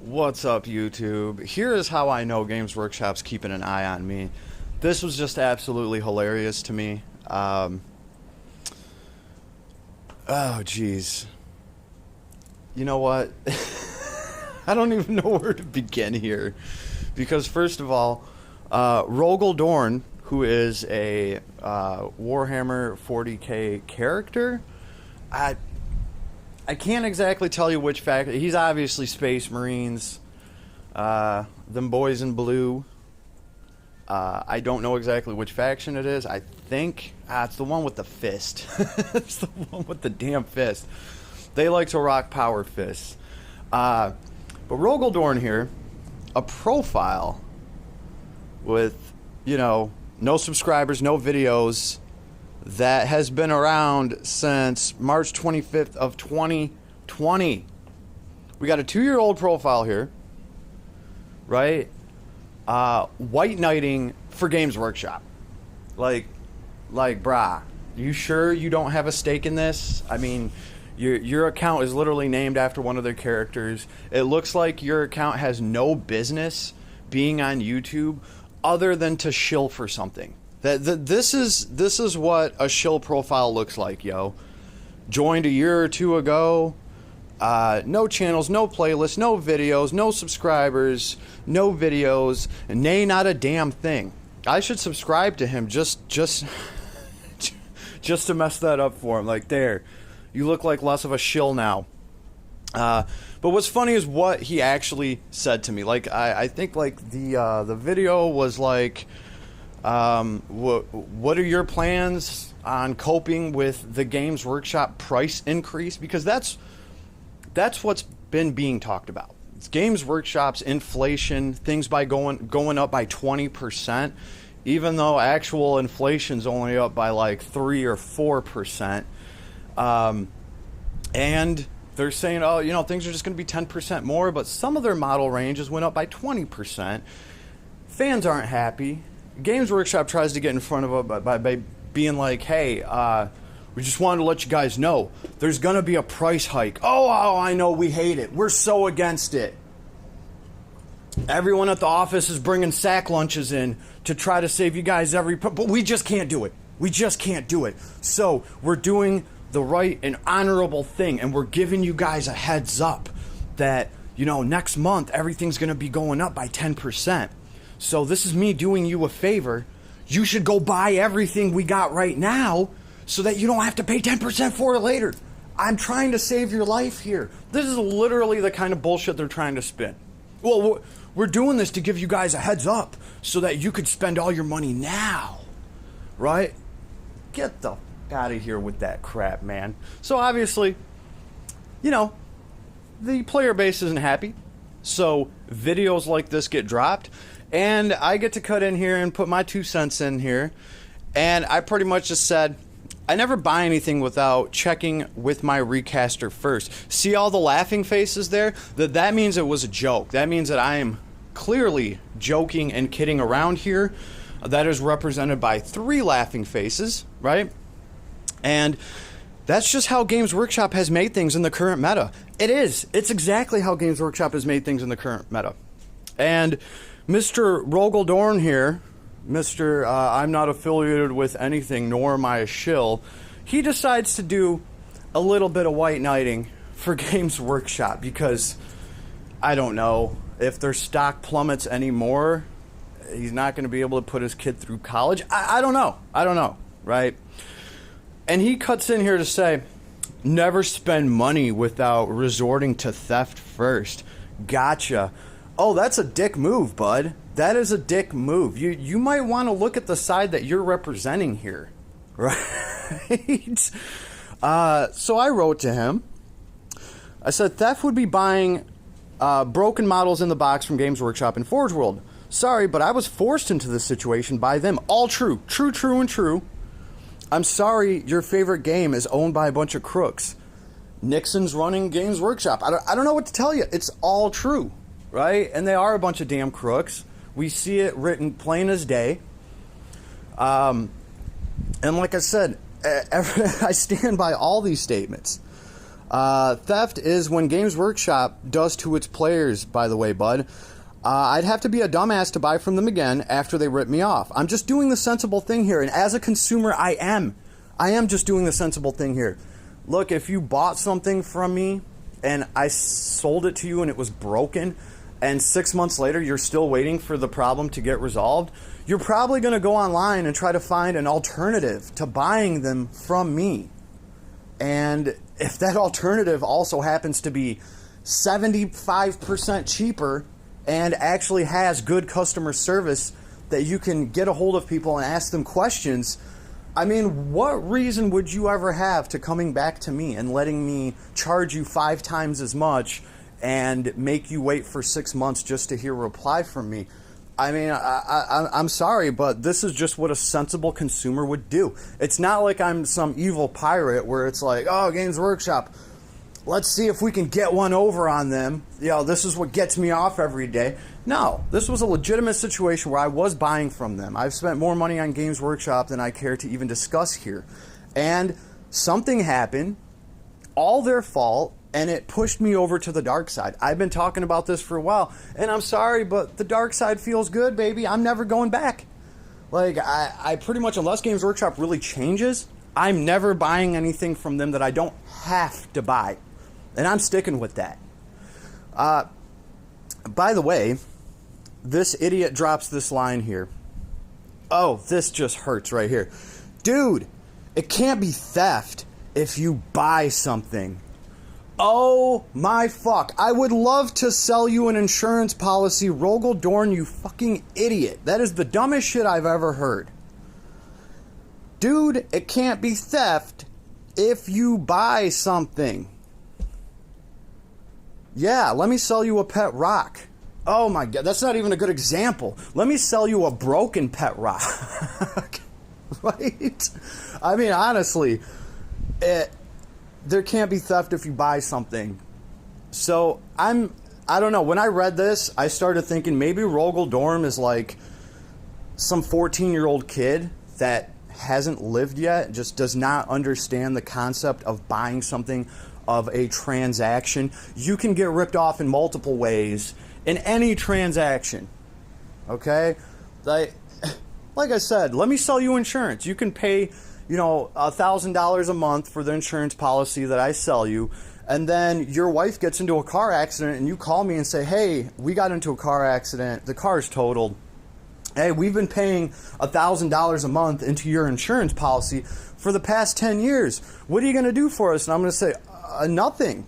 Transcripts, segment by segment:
What's up, YouTube? Here is how I know Games Workshop's keeping an eye on me. This was just absolutely hilarious to me. Oh, jeez. You know what? I don't even know where to begin here. Because, first of all, Rogal Dorn, who is a Warhammer 40k character, I can't exactly tell you which fact. He's obviously Space Marines, them boys in blue. I don't know exactly which faction it is. I think it's the one with the fist. It's the one with the damn fist. They like to rock power fists. But Rogal Dorn here, a profile with, no subscribers, no videos, that has been around since March 25th of 2020. We got a 2-year-old profile here, right? White knighting for Games Workshop. Like, brah, you sure you don't have a stake in this? I mean, your account is literally named after one of their characters. It looks like your account has no business being on YouTube other than to shill for something. This is what a shill profile looks like, yo. Joined a year or two ago. No channels, no playlists, no videos, no subscribers, no videos, nay, not a damn thing. I should subscribe to him just to mess that up for him. Like, there, you look like less of a shill now. But what's funny is what he actually said to me. Like, I think like the video was like, what are your plans on coping with the Games Workshop price increase? Because that's what's been being talked about. It's Games Workshop's inflation, things by going up by 20%, even though actual inflation's only up by like 3 or 4%. And they're saying, oh, things are just going to be 10% more, but some of their model ranges went up by 20%. Fans aren't happy. Games Workshop tries to get in front of it by being like, hey, we just wanted to let you guys know there's going to be a price hike. Oh, I know, we hate it. We're so against it. Everyone at the office is bringing sack lunches in to try to save you guys but we just can't do it. We just can't do it. So we're doing the right and honorable thing, and we're giving you guys a heads up that, next month everything's going to be going up by 10%. So this is me doing you a favor. You should go buy everything we got right now so that you don't have to pay 10% for it later. I'm trying to save your life here. This is literally the kind of bullshit they're trying to spin. Well, we're doing this to give you guys a heads up so that you could spend all your money now, right? Get the out of here with that crap, man. So obviously, the player base isn't happy. So videos like this get dropped. And I get to cut in here and put my 2 cents in here. And I pretty much just said, I never buy anything without checking with my recaster first. See all the laughing faces there? That means it was a joke. That means that I am clearly joking and kidding around here. That is represented by 3 laughing faces, right? And that's just how Games Workshop has made things in the current meta. It is. It's exactly how Games Workshop has made things in the current meta. And Mr. Rogal Dorn here, Mr. I'm not affiliated with anything, nor am I a shill, he decides to do a little bit of white knighting for Games Workshop because, I don't know, if their stock plummets anymore, he's not going to be able to put his kid through college. I don't know, right? And he cuts in here to say, never spend money without resorting to theft first. Gotcha. Oh, that's a dick move, bud. That is a dick move. You might want to look at the side that you're representing here, right? So I wrote to him. I said, theft would be buying broken models in the box from Games Workshop and Forge World. Sorry, but I was forced into this situation by them. All true. True, and true. I'm sorry your favorite game is owned by a bunch of crooks. Nixon's running Games Workshop. I don't know what to tell you. It's all true. Right? And they are a bunch of damn crooks. We see it written plain as day. And like I said, I stand by all these statements. Theft is when Games Workshop does to its players, by the way, bud. I'd have to be a dumbass to buy from them again after they rip me off. I'm just doing the sensible thing here, and as a consumer, I am just doing the sensible thing here. Look, if you bought something from me and I sold it to you and it was broken, and 6 months later you're still waiting for the problem to get resolved, you're probably going to go online and try to find an alternative to buying them from me. And if that alternative also happens to be 75% cheaper and actually has good customer service that you can get a hold of people and ask them questions, I mean, what reason would you ever have to coming back to me and letting me charge you 5 times as much and make you wait for 6 months just to hear a reply from me? I mean, I'm sorry, but this is just what a sensible consumer would do. It's not like I'm some evil pirate where it's like, oh, Games Workshop, let's see if we can get one over on them. You know, this is what gets me off every day. No, this was a legitimate situation where I was buying from them. I've spent more money on Games Workshop than I care to even discuss here. And something happened, all their fault, and it pushed me over to the dark side. I've been talking about this for a while, and I'm sorry, but the dark side feels good, baby. I'm never going back. Like, I pretty much, unless Games Workshop really changes, I'm never buying anything from them that I don't have to buy. And I'm sticking with that. By the way, this idiot drops this line here. Oh, this just hurts right here. Dude, it can't be theft if you buy something. Oh my fuck. I would love to sell you an insurance policy, Rogal Dorn, you fucking idiot. That is the dumbest shit I've ever heard. Dude, it can't be theft if you buy something. Yeah, let me sell you a pet rock. Oh my god, that's not even a good example. Let me sell you a broken pet rock. Right? I mean, honestly, there can't be theft if you buy something. So, I don't know. When I read this, I started thinking maybe Rogal Dorn is like some 14-year-old kid that hasn't lived yet, just does not understand the concept of buying something, of a transaction. You can get ripped off in multiple ways in any transaction. Okay? Like I said, let me sell you insurance. You can pay, $1,000 a month for the insurance policy that I sell you, and then your wife gets into a car accident and you call me and say, hey, we got into a car accident, the car's totaled. Hey, we've been paying $1,000 a month into your insurance policy for the past 10 years. What are you going to do for us? And I'm going to say, nothing.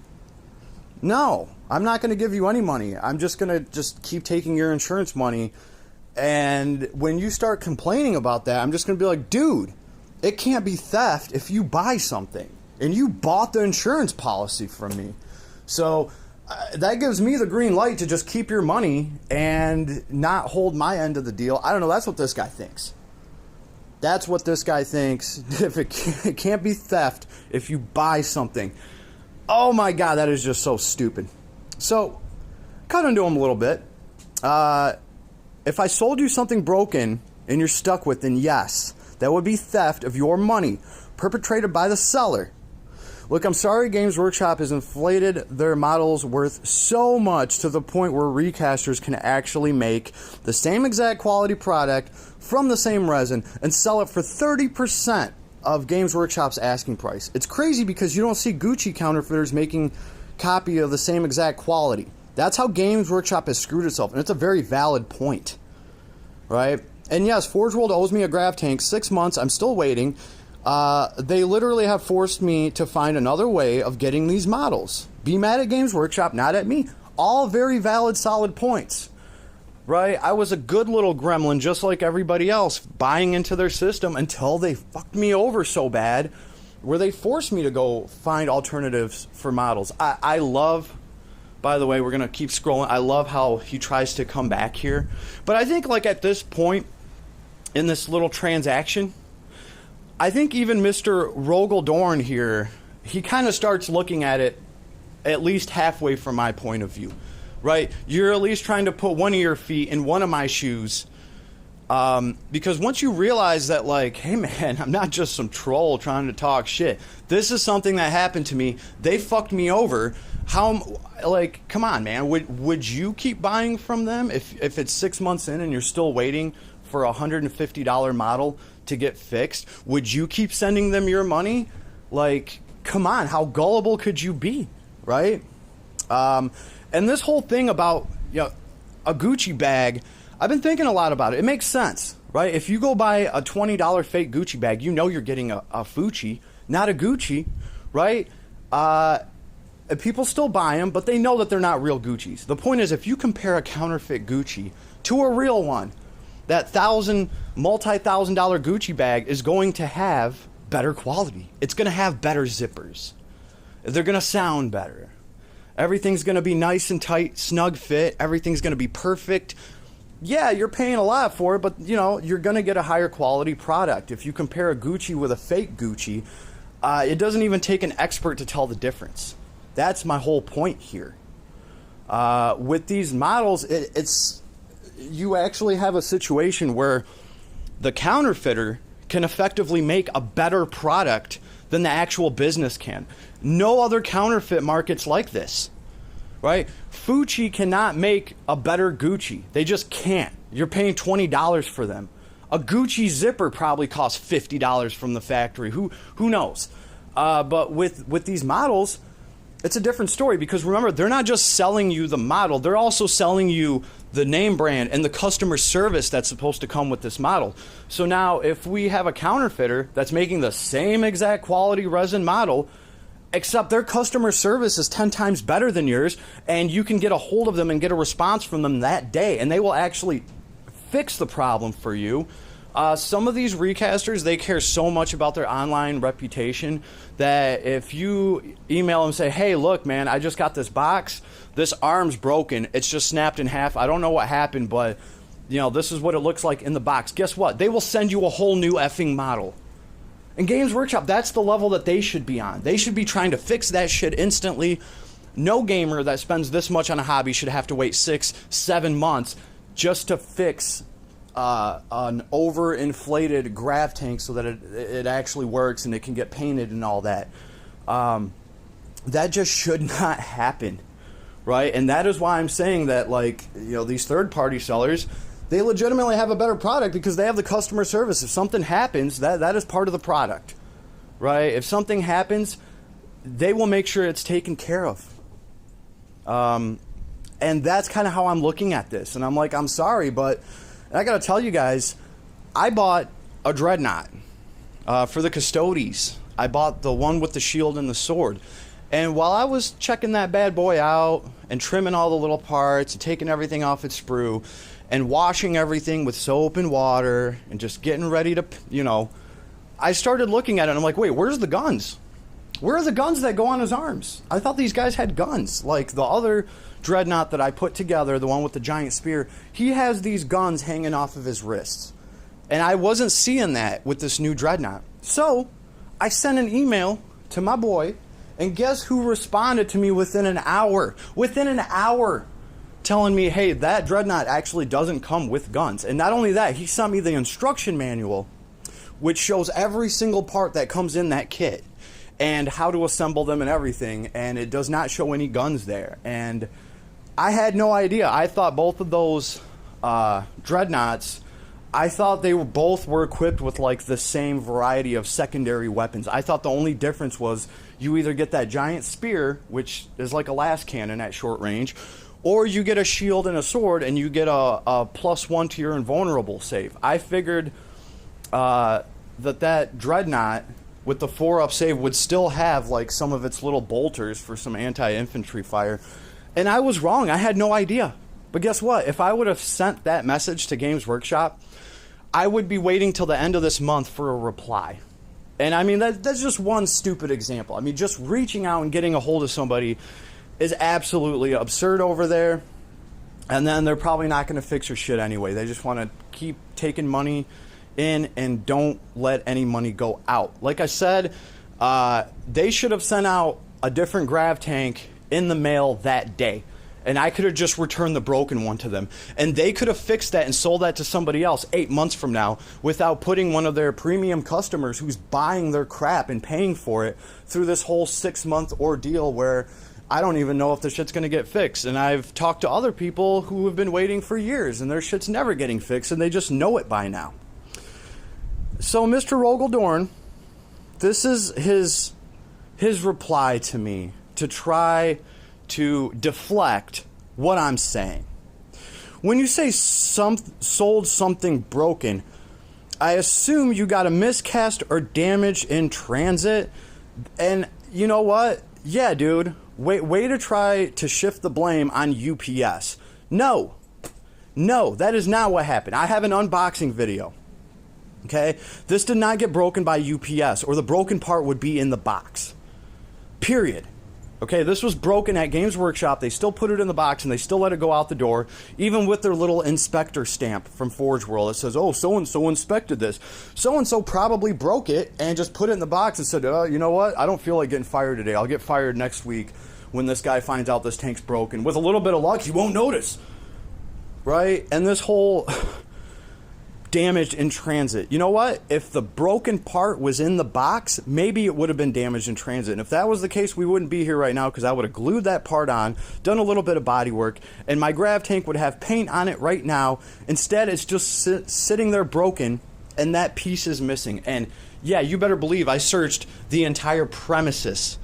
No, I'm not going to give you any money. I'm just going to keep taking your insurance money. And when you start complaining about that, I'm just going to be like, dude, it can't be theft if you buy something. And you bought the insurance policy from me. So that gives me the green light to just keep your money and not hold my end of the deal. I don't know. That's what this guy thinks. That's what this guy thinks. If it can't be theft if you buy something. Oh my god, that is just so stupid. So, cut into him a little bit. If I sold you something broken and you're stuck with, then yes, that would be theft of your money perpetrated by the seller. Look, I'm sorry Games Workshop has inflated their models worth so much to the point where recasters can actually make the same exact quality product from the same resin and sell it for 30% of Games Workshop's asking price. It's crazy because you don't see Gucci counterfeiters making copy of the same exact quality. That's how Games Workshop has screwed itself, and it's a very valid point, right? And yes, Forge World owes me a grav tank. 6 months, I'm still waiting. They literally have forced me to find another way of getting these models. Be mad at Games Workshop, not at me. All very valid, solid points, right? I was a good little gremlin, just like everybody else, buying into their system until they fucked me over so bad, where they forced me to go find alternatives for models. I love, by the way, we're going to keep scrolling. I love how he tries to come back here. But I think like at this point in this little transaction, I think even Mr. Rogal Dorn here, he kind of starts looking at it at least halfway from my point of view, right? You're at least trying to put one of your feet in one of my shoes. Because once you realize that, like, hey man, I'm not just some troll trying to talk shit. This is something that happened to me. They fucked me over. Like, come on, man. Would you keep buying from them if it's 6 months in and you're still waiting for a $150 model to get fixed? Would you keep sending them your money? Like, come on, how gullible could you be, right? And this whole thing about, you know, a Gucci bag, I've been thinking a lot about it. It makes sense, right? If you go buy a $20 fake Gucci bag, you know you're getting a Fucci, not a Gucci, right? People still buy them, but they know that they're not real Guccis. The point is, if you compare a counterfeit Gucci to a real one, that multi-thousand-dollar Gucci bag is going to have better quality. It's going to have better zippers. They're going to sound better. Everything's going to be nice and tight, snug fit. Everything's going to be perfect. Yeah, you're paying a lot for it, but you know, you're going to get a higher quality product. If you compare a Gucci with a fake Gucci, it doesn't even take an expert to tell the difference. That's my whole point here. With these models, you actually have a situation where the counterfeiter can effectively make a better product than the actual business can. No other counterfeit market's like this, right? Fucci cannot make a better Gucci. They just can't. You're paying $20 for them. A Gucci zipper probably costs $50 from the factory. Who knows? But with these models, it's a different story, because remember, they're not just selling you the model, they're also selling you the name brand and the customer service that's supposed to come with this model. So now if we have a counterfeiter that's making the same exact quality resin model, except their customer service is 10 times better than yours, and you can get a hold of them and get a response from them that day, and they will actually fix the problem for you. Some of these recasters, they care so much about their online reputation that if you email them and say, hey, look, man, I just got this box. This arm's broken. It's just snapped in half. I don't know what happened, but you know, this is what it looks like in the box. Guess what? They will send you a whole new effing model. And Games Workshop, that's the level that they should be on. They should be trying to fix that shit instantly. No gamer that spends this much on a hobby should have to wait 6-7 months just to fix an overinflated grav tank so that it actually works and it can get painted and all that. That just should not happen, right? And that is why I'm saying that, like, you know, these third-party sellers, they legitimately have a better product because they have the customer service. If something happens, that is part of the product, right? If something happens, they will make sure it's taken care of. And that's kind of how I'm looking at this. And I'm like, I'm sorry, but I got to tell you guys, I bought a dreadnought for the Custodes. I bought the one with the shield and the sword. And while I was checking that bad boy out and trimming all the little parts and taking everything off its sprue and washing everything with soap and water and just getting ready to, you know, I started looking at it and I'm like, wait, where's the guns? Where are the guns that go on his arms? I thought these guys had guns. Like the other dreadnought that I put together, the one with the giant spear, he has these guns hanging off of his wrists. And I wasn't seeing that with this new dreadnought. So I sent an email to my boy, and guess who responded to me within an hour? Within an hour, telling me, hey, that dreadnought actually doesn't come with guns. And not only that, he sent me the instruction manual, which shows every single part that comes in that kit and how to assemble them and everything, and it does not show any guns there. And I had no idea. I thought both of those dreadnoughts, I thought they both were equipped with like the same variety of secondary weapons. I thought the only difference was you either get that giant spear, which is like a las cannon at short range, or you get a shield and a sword and you get a +1 to your invulnerable save. I figured that dreadnought with the 4-up save would still have like some of its little bolters for some anti-infantry fire. And I was wrong. I had no idea. But guess what? If I would have sent that message to Games Workshop, I would be waiting till the end of this month for a reply. And I mean, that's just one stupid example. I mean, just reaching out and getting a hold of somebody is absolutely absurd over there. And then they're probably not going to fix your shit anyway. They just want to keep taking money in and don't let any money go out. Like I said, they should have sent out a different grav tank in the mail that day. and I could have just returned the broken one to them, and they could have fixed that and sold that to somebody else 8 months from now without putting one of their premium customers who's buying their crap and paying for it through this whole 6-month ordeal where I don't even know if the shit's going to get fixed. And I've talked to other people who have been waiting for years and their shit's never getting fixed and they just know it by now. So Mr. Rogal Dorn, this is his reply to me to try to deflect what I'm saying. When you say sold something broken, I assume you got a miscast or damage in transit. And you know what? Yeah, dude. Way to try to shift the blame on UPS. No, that is not what happened. I have an unboxing video. Okay? This did not get broken by UPS, or the broken part would be in the box. Period. Okay, this was broken at Games Workshop. They still put it in the box and they still let it go out the door, even with their little inspector stamp from Forge World. It says, oh, so-and-so inspected this. So-and-so probably broke it and just put it in the box and said, you know what? I don't feel like getting fired today. I'll get fired next week when this guy finds out this tank's broken. With a little bit of luck, he won't notice. Right? And this whole damaged in transit. You know what? If the broken part was in the box, maybe it would have been damaged in transit. And if that was the case, we wouldn't be here right now because I would have glued that part on, done a little bit of body work, and my grav tank would have paint on it right now. Instead, it's just sitting there broken, and that piece is missing. And yeah, you better believe I searched the entire premises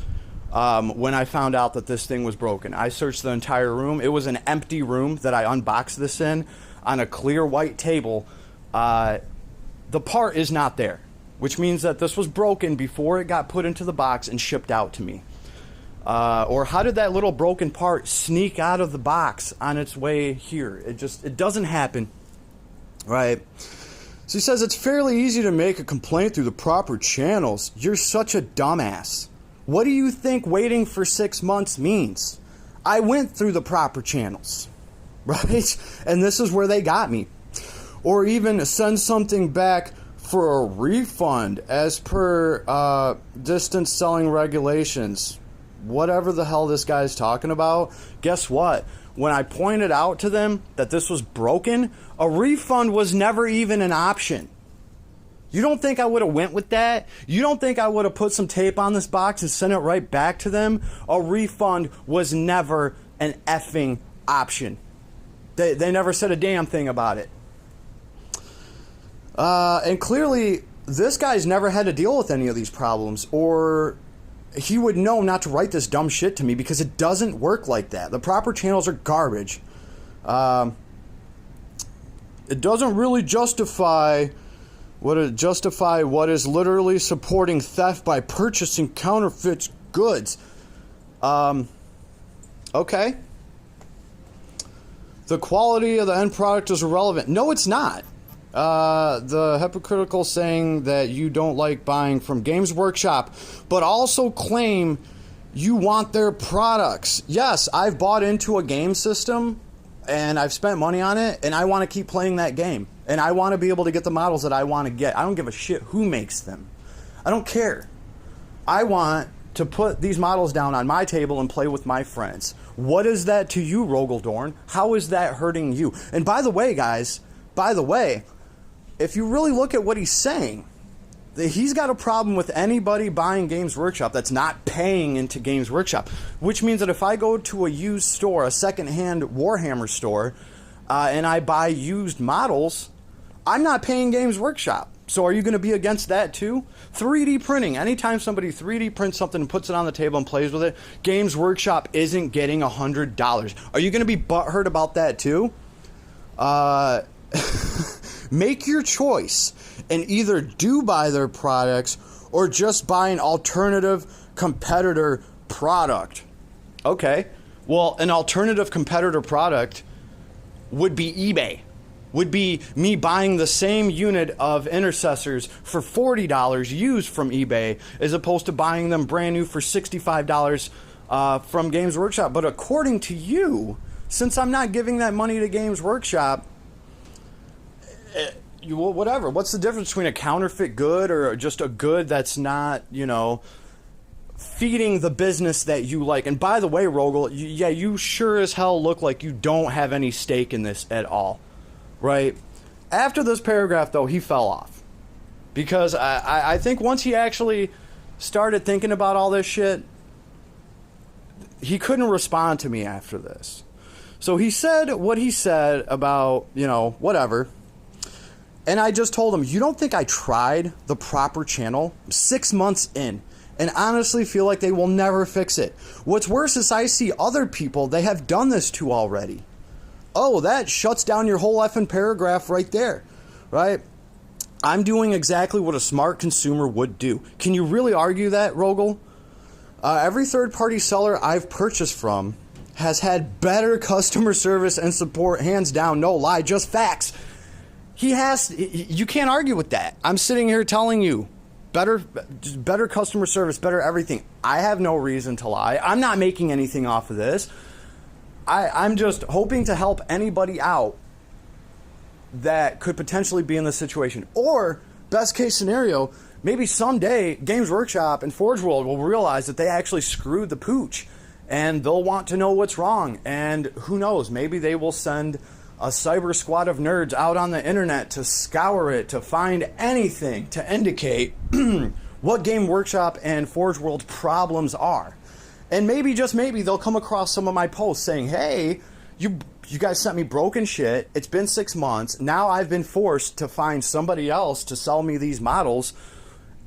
when I found out that this thing was broken. I searched the entire room. It was an empty room that I unboxed this in on a clear white table. The part is not there, which means that this was broken before it got put into the box and shipped out to me. Or how did that little broken part sneak out of the box on its way here? It doesn't happen, right? So he says, it's fairly easy to make a complaint through the proper channels. You're such a dumbass. What do you think waiting for 6 months means? I went through the proper channels, right? And this is where they got me. Or even send something back for a refund as per distance selling regulations. Whatever the hell this guy's talking about. Guess what? When I pointed out to them that this was broken, a refund was never even an option. You don't think I would have went with that? You don't think I would have put some tape on this box and sent it right back to them? A refund was never an effing option. They never said a damn thing about it. And clearly, this guy's never had to deal with any of these problems, or he would know not to write this dumb shit to me because it doesn't work like that. The proper channels are garbage. It doesn't really justify what is literally supporting theft by purchasing counterfeit goods. Okay. The quality of the end product is irrelevant. No, it's not. The hypocritical saying that you don't like buying from Games Workshop, but also claim you want their products. Yes, I've bought into a game system and I've spent money on it and I want to keep playing that game. And I want to be able to get the models that I want to get. I don't give a shit who makes them. I don't care. I want to put these models down on my table and play with my friends. What is that to you, Rogal Dorn? How is that hurting you? And by the way, guys, if you really look at what he's saying, he's got a problem with anybody buying Games Workshop that's not paying into Games Workshop, which means that if I go to a used store, a secondhand Warhammer store, and I buy used models, I'm not paying Games Workshop. So are you going to be against that too? 3D printing. Anytime somebody 3D prints something and puts it on the table and plays with it, Games Workshop isn't getting $100. Are you going to be butthurt about that too? Make your choice and either do buy their products or just buy an alternative competitor product. Okay. Well, an alternative competitor product would be eBay. Would be me buying the same unit of intercessors for $40 used from eBay as opposed to buying them brand new for $65 from Games Workshop. But according to you, since I'm not giving that money to Games Workshop, whatever. What's the difference between a counterfeit good or just a good that's not, feeding the business that you like. And by the way, Rogal, you sure as hell look like you don't have any stake in this at all, right? After this paragraph, though, he fell off. Because I think once he actually started thinking about all this shit, he couldn't respond to me after this. So he said what he said about, whatever. And I just told him, you don't think I tried the proper channel? 6 months in. And honestly feel like they will never fix it. What's worse is I see other people they have done this to already. Oh, that shuts down your whole effing paragraph right there, right? I'm doing exactly what a smart consumer would do. Can you really argue that, Rogal? Every third-party seller I've purchased from has had better customer service and support, hands down, no lie, just facts. You can't argue with that. I'm sitting here telling you, better customer service, better everything. I have no reason to lie. I'm not making anything off of this. I'm just hoping to help anybody out that could potentially be in this situation. Or, best case scenario, maybe someday Games Workshop and Forge World will realize that they actually screwed the pooch and they'll want to know what's wrong. And who knows, maybe they will send a cyber squad of nerds out on the internet to scour it, to find anything to indicate what Game Workshop and Forge World problems are. And maybe, just maybe, they'll come across some of my posts saying, hey, you guys sent me broken shit. It's been 6 months. Now I've been forced to find somebody else to sell me these models.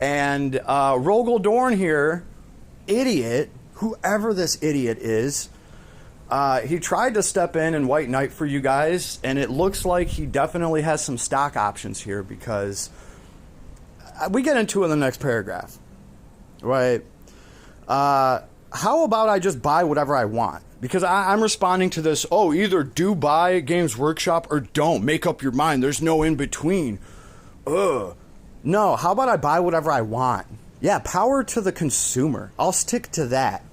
And Rogal Dorn here, idiot, whoever this idiot is, he tried to step in and White Knight for you guys. And it looks like he definitely has some stock options here, because we get into it in the next paragraph, right? How about I just buy whatever I want? Because I'm responding to this, either do buy Games Workshop or don't. Make up your mind. There's no in between. Ugh. No, how about I buy whatever I want? Yeah, power to the consumer. I'll stick to that.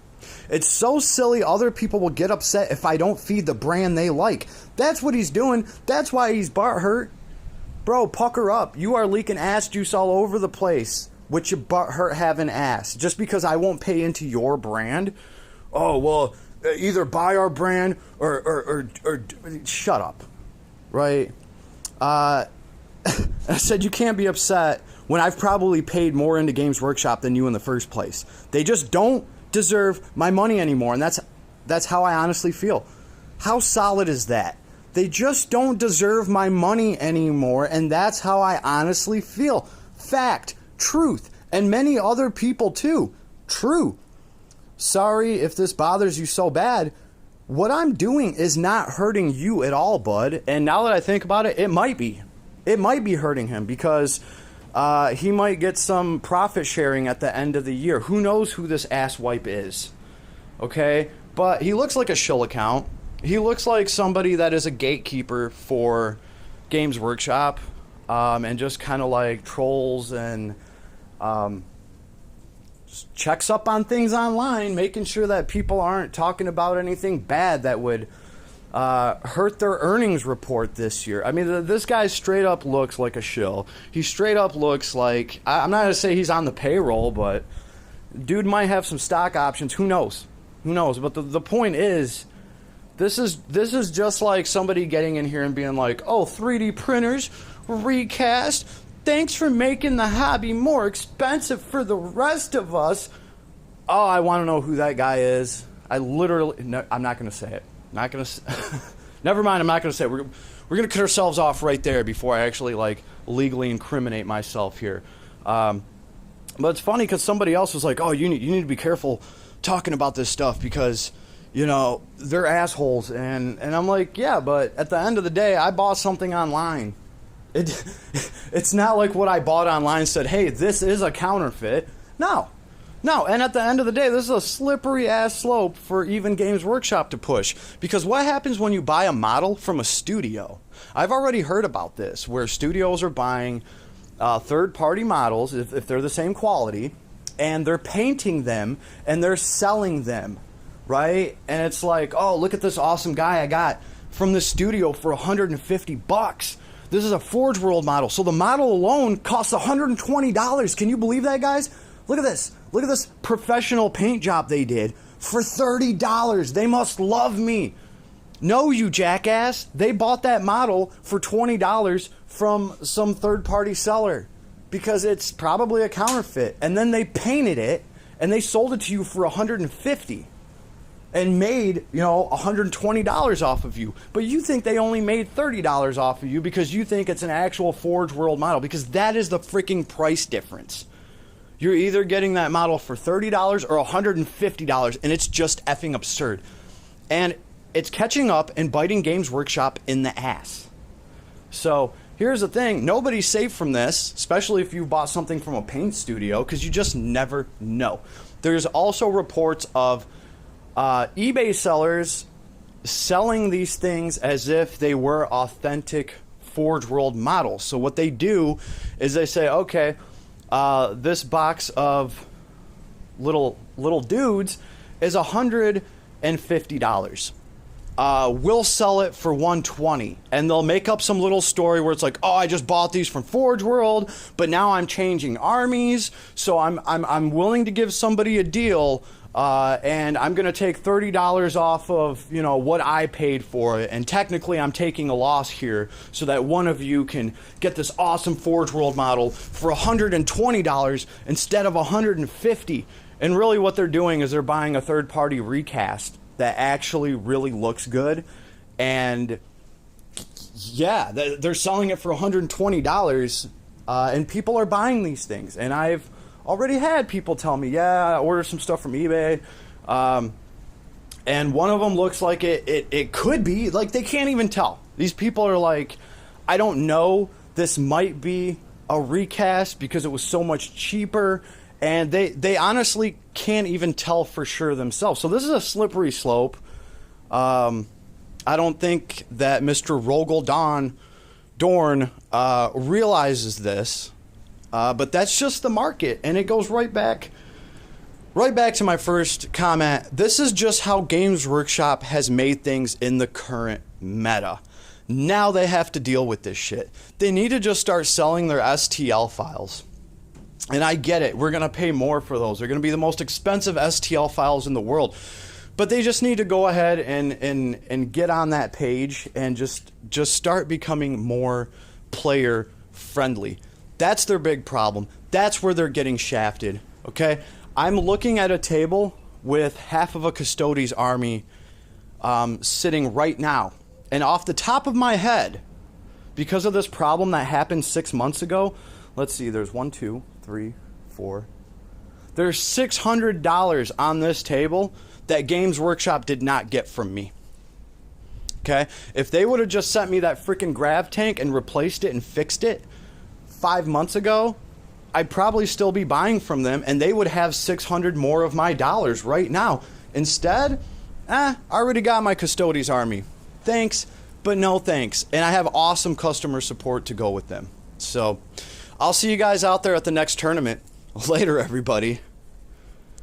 It's so silly other people will get upset if I don't feed the brand they like. That's what he's doing. That's why he's butthurt. Bro, pucker up. You are leaking ass juice all over the place with your butthurt having ass. Just because I won't pay into your brand? Oh, well, either buy our brand or shut up, right? I said you can't be upset when I've probably paid more into Games Workshop than you in the first place. They just don't deserve my money anymore, and that's how I honestly feel. How solid is that? They just don't deserve my money anymore, and that's how I honestly feel. Fact. Truth. And many other people too. True. Sorry if this bothers you so bad. What I'm doing is not hurting you at all, bud. And now that I think about it, it might be. It might be hurting him, because he might get some profit sharing at the end of the year. Who knows who this asswipe is? Okay? But he looks like a shill account. He looks like somebody that is a gatekeeper for Games Workshop, and just kind of like trolls and just checks up on things online, making sure that people aren't talking about anything bad that would hurt their earnings report this year. I mean, this guy straight up looks like a shill. He straight up looks like, I'm not going to say he's on the payroll, but dude might have some stock options. Who knows? Who knows? But the point is, this is just like somebody getting in here and being like, oh, 3D printers, recast, thanks for making the hobby more expensive for the rest of us. Oh, I want to know who that guy is. I'm not going to say it. Not going to. Never mind. I'm not going to say it. We're going to cut ourselves off right there before I actually legally incriminate myself here. But it's funny because somebody else was like, "Oh, you need to be careful talking about this stuff because they're assholes." And I'm like, yeah, but at the end of the day, I bought something online. It's not like what I bought online said, hey, this is a counterfeit. No. And at the end of the day, this is a slippery ass slope for even Games Workshop to push. Because what happens when you buy a model from a studio? I've already heard about this, where studios are buying third-party models, if they're the same quality, and they're painting them, and they're selling them, right? And it's like, oh, look at this awesome guy I got from the studio for $150. This is a Forge World model. So the model alone costs $120. Can you believe that, guys? Look at this. Look at this professional paint job they did for $30. They must love me. No, you jackass. They bought that model for $20 from some third-party seller because it's probably a counterfeit. And then they painted it and they sold it to you for $150 and made, $120 off of you. But you think they only made $30 off of you because you think it's an actual Forge World model, because that is the freaking price difference. You're either getting that model for $30 or $150, and it's just effing absurd. And it's catching up and biting Games Workshop in the ass. So here's the thing. Nobody's safe from this, especially if you bought something from a paint studio, because you just never know. There's also reports of eBay sellers selling these things as if they were authentic Forge World models. So what they do is they say, okay, this box of little dudes is $150. We'll sell it for $120, and they'll make up some little story where it's like, oh, I just bought these from Forge World, but now I'm changing armies, so I'm willing to give somebody a deal, and I'm gonna take $30 off of what I paid for it, and technically I'm taking a loss here, so that one of you can get this awesome Forge World model for $120 instead of $150. And really, what they're doing is they're buying a third-party recast that actually really looks good, and yeah, they're selling it for $120, and people are buying these things. And I've already had people tell me, yeah, I ordered some stuff from eBay, and one of them looks like it could be, like, they can't even tell. These people are like, I don't know, this might be a recast because it was so much cheaper. And they honestly can't even tell for sure themselves. So this is a slippery slope. I don't think that Mr. Rogal Dorn realizes this. But that's just the market. And it goes right back to my first comment. This is just how Games Workshop has made things in the current meta. Now they have to deal with this shit. They need to just start selling their STL files. And I get it. We're going to pay more for those. They're going to be the most expensive STL files in the world. But they just need to go ahead and get on that page and just start becoming more player friendly. That's their big problem. That's where they're getting shafted. Okay? I'm looking at a table with half of a Custodes army sitting right now. And off the top of my head, because of this problem that happened 6 months ago, let's see, there's 1, 2, 3, 4. There's $600 on this table that Games Workshop did not get from me. Okay? If they would have just sent me that freaking grav tank and replaced it and fixed it 5 months ago, I'd probably still be buying from them, and they would have 600 more of my dollars right now. Instead, I already got my Custodes army. Thanks, but no thanks. And I have awesome customer support to go with them. So I'll see you guys out there at the next tournament. Later, everybody.